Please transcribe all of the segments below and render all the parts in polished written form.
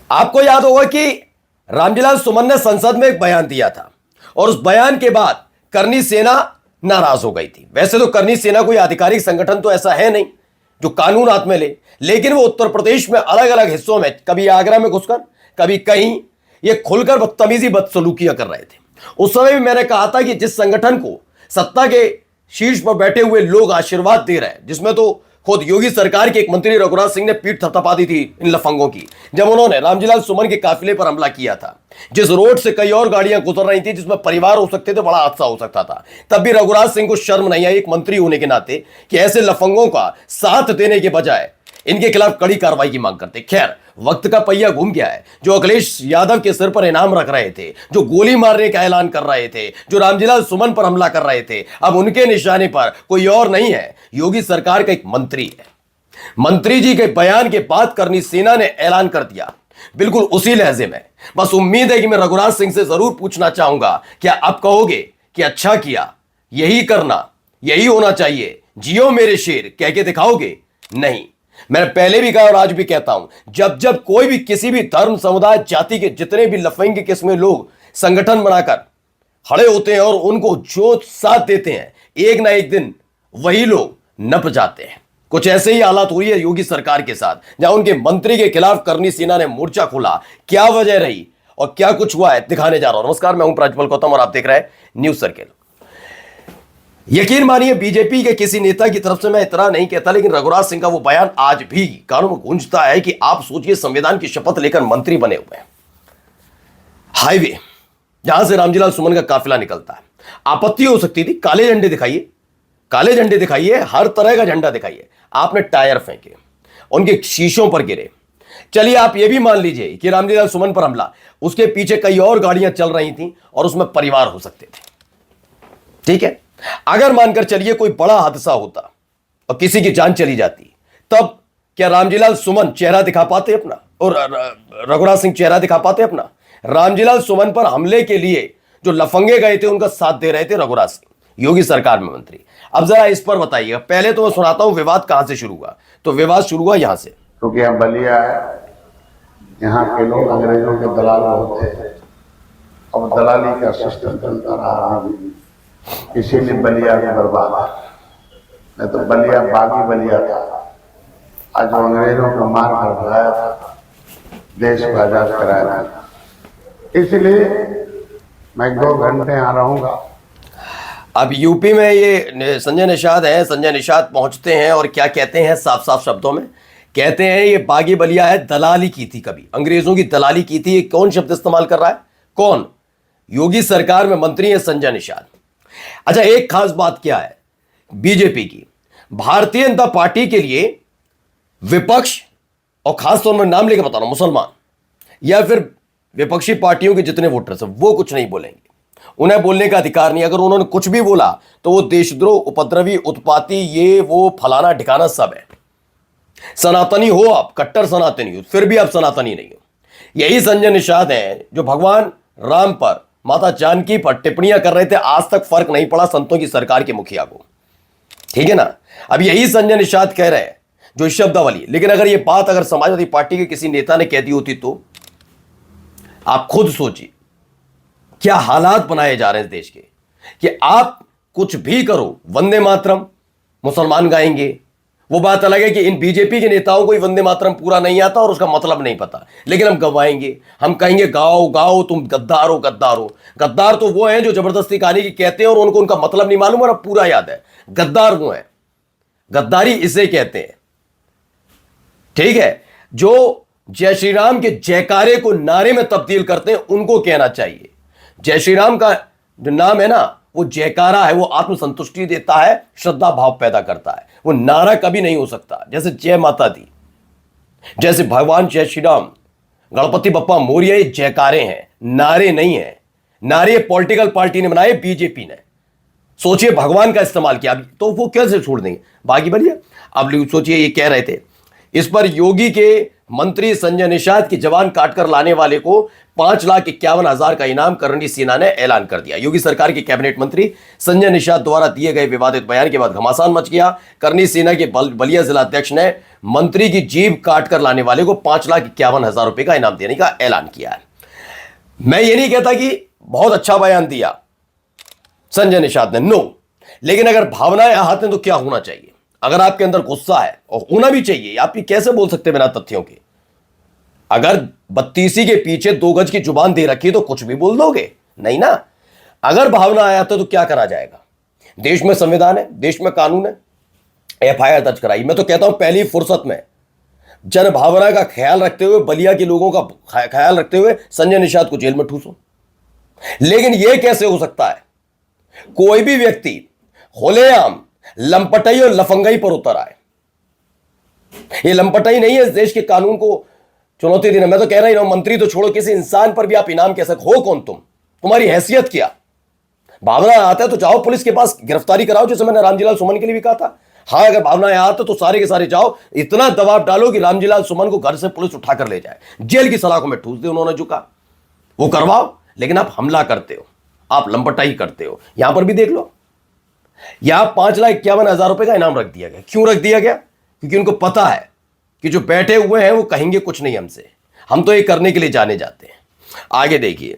आपको याद होगा कि रामजीलाल सुमन ने संसद में एक बयान दिया था और उस बयान के बाद करनी सेना नाराज हो गई थी। वैसे तो करनी सेना कोई आधिकारिक संगठन तो ऐसा है नहीं जो कानून हाथ में ले, लेकिन वो उत्तर प्रदेश में अलग अलग हिस्सों में, कभी आगरा में घुसकर, कभी कहीं, ये खुलकर बदतमीजी बदसलूकियां कर रहे थे। उस समय भी मैंने कहा था कि जिस संगठन को सत्ता के शीर्ष पर बैठे हुए लोग आशीर्वाद दे रहे हैं, जिसमें तो खुद योगी सरकार के एक मंत्री रघुराज सिंह ने पीठ थपथपा दी थी इन लफंगों की, जब उन्होंने रामजीलाल सुमन के काफिले पर हमला किया था। जिस रोड से कई और गाड़ियां गुजर रही थी, जिसमें परिवार हो सकते थे, बड़ा हादसा हो सकता था, तब भी रघुराज सिंह को शर्म नहीं आई एक मंत्री होने के नाते कि ऐसे लफंगों का साथ देने के बजाय इनके खिलाफ कड़ी कार्रवाई की मांग करते। खैर, वक्त का पहिया घूम गया है। जो अखिलेश यादव के सिर पर इनाम रख रहे थे, जो गोली मारने का ऐलान कर रहे थे, जो रामजीलाल सुमन पर हमला कर रहे थे, अब उनके निशाने पर कोई और नहीं है, योगी सरकार का एक मंत्री है। मंत्री जी के बयान के बाद करनी सेना ने ऐलान कर दिया, बिल्कुल उसी लहजे में। बस उम्मीद है कि मैं रघुराज सिंह से जरूर पूछना चाहूंगा, क्या आप कहोगे कि अच्छा किया, यही करना, यही होना चाहिए, जियो मेरे शेर कह के दिखाओगे? नहीं, मैंने पहले भी कहा और आज भी कहता हूं, जब जब कोई भी किसी भी धर्म, समुदाय, जाति के जितने भी लफंगे किस्म लोग संगठन बनाकर खड़े होते हैं और उनको जो साथ देते हैं, एक ना एक दिन वही लोग नप जाते हैं। कुछ ऐसे ही हालात हुई है योगी सरकार के साथ, जहां उनके मंत्री के खिलाफ करनी सेना ने मोर्चा खोला। क्या वजह रही और क्या कुछ हुआ है, दिखाने जा रहा हूं। नमस्कार, मैं हूं प्रांजल गौतम और आप देख रहे हैं न्यूज सर्किल। यकीन मानिए, बीजेपी के किसी नेता की तरफ से मैं इतना नहीं कहता, लेकिन रघुराज सिंह का वो बयान आज भी कानों में गूंजता है कि आप सोचिए, संविधान की शपथ लेकर मंत्री बने हुए हैं, हाईवे जहां से रामजीलाल सुमन का काफिला निकलता है। आपत्ति हो सकती थी, काले झंडे दिखाइए, काले झंडे दिखाइए, हर तरह का झंडा दिखाइए। आपने टायर फेंके, उनके शीशों पर गिरे। चलिए, आप ये भी मान लीजिए कि रामजीलाल सुमन पर हमला, उसके पीछे कई और गाड़ियां चल रही थी और उसमें परिवार हो सकते थे, ठीक है। अगर मानकर चलिए कोई बड़ा हादसा होता और किसी की जान चली जाती, तब क्या रामजीलाल सुमन चेहरा दिखा पाते अपना और रघुराज सिंह चेहरा दिखा पाते अपना? रामजीलाल सुमन पर हमले के लिए जो लफंगे गए थे, उनका साथ दे रहे थे रघुराज सिंह, योगी सरकार में मंत्री। अब जरा इस पर बताइएगा। पहले तो मैं सुनाता हूं विवाद कहां से शुरू हुआ। तो विवाद शुरू हुआ यहां से, क्योंकि यहाँ बलिया है, यहाँ के लोग अंग्रेजों के दलाल होते हैं और दलाली का सिस्टम चलता रहा, इसीलिए बलिया भी बर्बाद है। नहीं तो बलिया बागी बलिया था। आज जो अंग्रेजों को मार कर भगाया था, देश को आजाद कराया था, इसलिए मैं 2 घंटे यहाँ रहूंगा। अब यूपी में ये संजय निषाद है, संजय निषाद पहुंचते हैं और क्या कहते हैं, साफ साफ शब्दों में कहते हैं ये बागी बलिया है, दलाली की थी, कभी अंग्रेजों की दलाली की थी। कौन शब्द इस्तेमाल कर रहा है? कौन? योगी सरकार में मंत्री है संजय निषाद। अच्छा, एक खास बात क्या है बीजेपी की, भारतीय जनता पार्टी के लिए विपक्ष, और खासतौर में नाम लेकर बता रहा हूं, मुसलमान या फिर विपक्षी पार्टियों के जितने वोटर्स हैं, वो कुछ नहीं बोलेंगे। उन्हें बोलने का अधिकार नहीं। अगर उन्होंने कुछ भी बोला तो वो देशद्रोह, उपद्रवी, उत्पाती, ये वो फलाना ठिकाना सब है। सनातनी हो आप, कट्टर सनातनी हो, फिर भी आप सनातनी नहीं हो। यही संजय निषाद हैं जो भगवान राम पर, माता जानकी पर टिप्पणियां कर रहे थे। आज तक फर्क नहीं पड़ा संतों की सरकार के मुखिया को, ठीक है ना। अब यही संजय निषाद कह रहे हैं जो शब्दावली। लेकिन अगर ये बात अगर समाजवादी पार्टी के किसी नेता ने कह दी होती तो आप खुद सोचिए क्या हालात बनाए जा रहे हैं देश के, कि आप कुछ भी करो, वंदे मातरम मुसलमान गाएंगे। वो बात अलग है कि इन बीजेपी के नेताओं को ही वंदे मातरम पूरा नहीं आता और उसका मतलब नहीं पता, लेकिन हम गवाएंगे, हम कहेंगे गाओ गाओ, तुम गद्दार हो, गद्दार हो। गद्दार तो वो हैं जो जबरदस्ती कहानी की कहते हैं और उनको उनका मतलब नहीं मालूम और अब पूरा याद है। गद्दार वो है, गद्दारी इसे कहते हैं, ठीक है। जो जय श्री राम के जयकारे को नारे में तब्दील करते हैं, उनको कहना चाहिए। जय श्री राम का जो नाम है ना, वो जयकारा है, वो आत्मसंतुष्टि देता है, श्रद्धा भाव पैदा करता है। वो नारा कभी नहीं हो सकता। जैसे जय माता दी, जैसे भगवान जय श्री राम, गणपति बप्पा मोरिया, ये जयकारे हैं, नारे नहीं है। नारे पॉलिटिकल पार्टी ने बनाए, बीजेपी ने। सोचिए भगवान का इस्तेमाल किया, तो वो कैसे छोड़ देंगे बागी बलिया। अब सोचिए, ये कह रहे थे, इस पर योगी के मंत्री संजय निषाद की जवान काटकर लाने वाले को 5,51,000 का इनाम करनी सेना ने ऐलान कर दिया। योगी सरकार के कैबिनेट मंत्री संजय निषाद द्वारा दिए गए विवादित बयान के बाद घमासान मच गया। करनी सेना के बलिया जिला अध्यक्ष ने मंत्री की जीभ काटकर लाने वाले को 5,51,000 रुपए का इनाम देने का ऐलान किया है। मैं ये नहीं कहता कि बहुत अच्छा बयान दिया संजय निषाद ने, नो, लेकिन अगर भावनाएं आहत हैं तो क्या होना चाहिए? अगर आपके अंदर गुस्सा है, और होना भी चाहिए, आप ये कैसे बोल सकते बिना तथ्यों के? अगर बत्तीसी के पीछे 2 गज की जुबान दे रखी तो कुछ भी बोल दोगे? नहीं ना। अगर भावना आया तो क्या करा जाएगा? देश में संविधान है, देश में कानून है, एफआईआर दर्ज कराई। मैं तो कहता हूं पहली फुर्सत में जन भावना का ख्याल रखते हुए, बलिया के लोगों का ख्याल रखते हुए संजय निषाद को जेल में ठूसो। लेकिन यह कैसे हो सकता है कोई भी व्यक्ति खुलेआम लंपटाई और लफंगाई पर उतर आए? ये लंपटाई नहीं है इस देश के कानून को चुनौती देना। मैं तो कह रहा ही हूं, मंत्री तो छोड़ो, किसी इंसान पर भी आप इनाम कैसे? हो कौन तुम? तुम्हारी हैसियत क्या? भावना आता है तो जाओ पुलिस के पास, गिरफ्तारी कराओ, जैसे मैंने रामजीलाल सुमन के लिए भी कहा था। हाँ, अगर भावनाएं आते तो सारे के सारे जाओ, इतना दबाव डालो कि रामजीलाल सुमन को घर से पुलिस उठाकर ले जाए, जेल की सलाखों में ठूस दे। उन्होंने झुका, वो करवाओ। लेकिन आप हमला करते हो, आप लंपटाई करते हो। यहां पर भी देख लो, यहां 5,51,000 रुपए का इनाम रख दिया गया। क्यों रख दिया गया? क्योंकि उनको पता है कि जो बैठे हुए हैं वो कहेंगे कुछ नहीं हमसे, हम तो ये करने के लिए जाने जाते हैं। आगे देखिए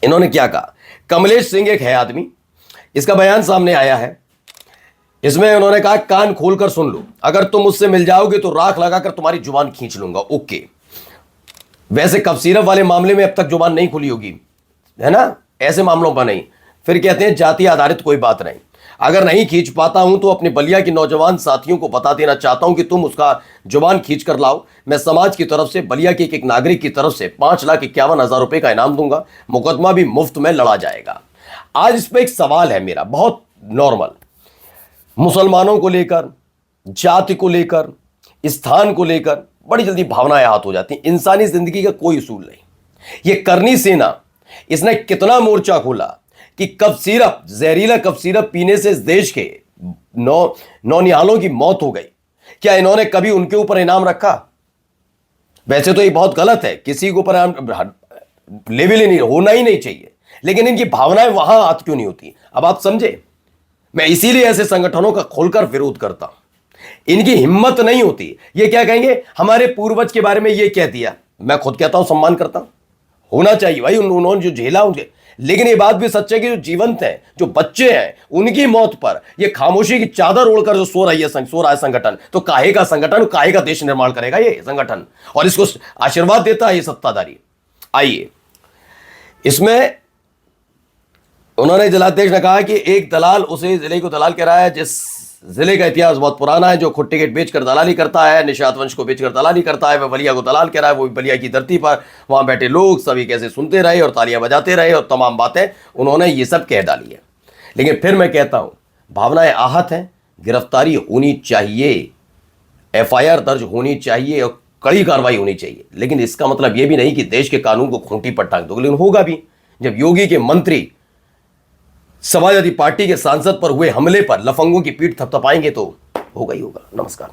इन्होंने क्या कहा। कमलेश सिंह एक है आदमी, इसका बयान सामने आया है। इसमें उन्होंने कहा, कान खोलकर सुन लो, अगर तुम मुझसे मिल जाओगे तो राख लगाकर तुम्हारी जुबान खींच लूंगा। ओके, वैसे कफ सिरप वाले मामले में अब तक जुबान नहीं खुली होगी, है ना? ऐसे मामलों पर नहीं। फिर कहते हैं जाति आधारित कोई बात नहीं। अगर नहीं खींच पाता हूं तो अपने बलिया के नौजवान साथियों को बता देना चाहता हूं कि तुम उसका जुबान खींच कर लाओ। मैं समाज की तरफ से, बलिया के एक नागरिक की तरफ से 5,51,000 रुपए का इनाम दूंगा। मुकदमा भी मुफ्त में लड़ा जाएगा। आज इस पर एक सवाल है मेरा, बहुत नॉर्मल। मुसलमानों को लेकर, जाति को लेकर, स्थान को लेकर बड़ी जल्दी भावनाएं आहत हो जाती हैं। इंसानी जिंदगी का कोई उसूल नहीं। ये करनी सेना, इसने कितना मोर्चा खोला कि कफ सिरप, जहरीला कफ सिरप पीने से इस देश के नौनिहालों की मौत हो गई। क्या इन्होंने कभी उनके ऊपर इनाम रखा? वैसे तो ये बहुत गलत है, किसी के ऊपर लेवल ही नहीं, होना ही नहीं चाहिए। लेकिन इनकी भावनाएं वहां आहत क्यों नहीं होती? अब आप समझे, मैं इसीलिए ऐसे संगठनों का खोलकर विरोध करता हूं। इनकी हिम्मत नहीं होती। ये क्या कहेंगे, हमारे पूर्वज के बारे में ये कह दिया। मैं खुद कहता हूं, सम्मान करता हूं, होना चाहिए भाई, उन्होंने जो झेला उनके। लेकिन ये बात भी सच है कि जो जीवंत हैं, जो बच्चे हैं, उनकी मौत पर ये खामोशी की चादर ओढ़कर जो सो रहा है संगठन, तो काहे का संगठन, काहे का देश निर्माण करेगा ये संगठन? और इसको आशीर्वाद देता है ये सत्ताधारी। आइए, इसमें उन्होंने जिलाध्यक्ष ने कहा कि एक दलाल उसे जिले को दलाल कह रहा है, जिस जिले का इतिहास बहुत पुराना है, जो खुद टिकट बेचकर दलाली करता है, निषाद वंश को बेचकर दलाली करता है, वह बलिया को दलाल कह रहा है। वो भी बलिया की धरती पर, वहां बैठे लोग सभी कैसे सुनते रहे और तालियां बजाते रहे और तमाम बातें उन्होंने ये सब कह डाली है। लेकिन फिर मैं कहता हूं, भावनाएं आहत हैं, गिरफ्तारी होनी चाहिए, एफआईआर दर्ज होनी चाहिए और कड़ी कार्रवाई होनी चाहिए। लेकिन इसका मतलब यह भी नहीं कि देश के कानून को खूंटी पर टांग दो। लेकिन होगा भी, जब योगी के मंत्री समाजवादी पार्टी के सांसद पर हुए हमले पर लफंगों की पीठ थपथपाएंगे तो होगा ही होगा। नमस्कार।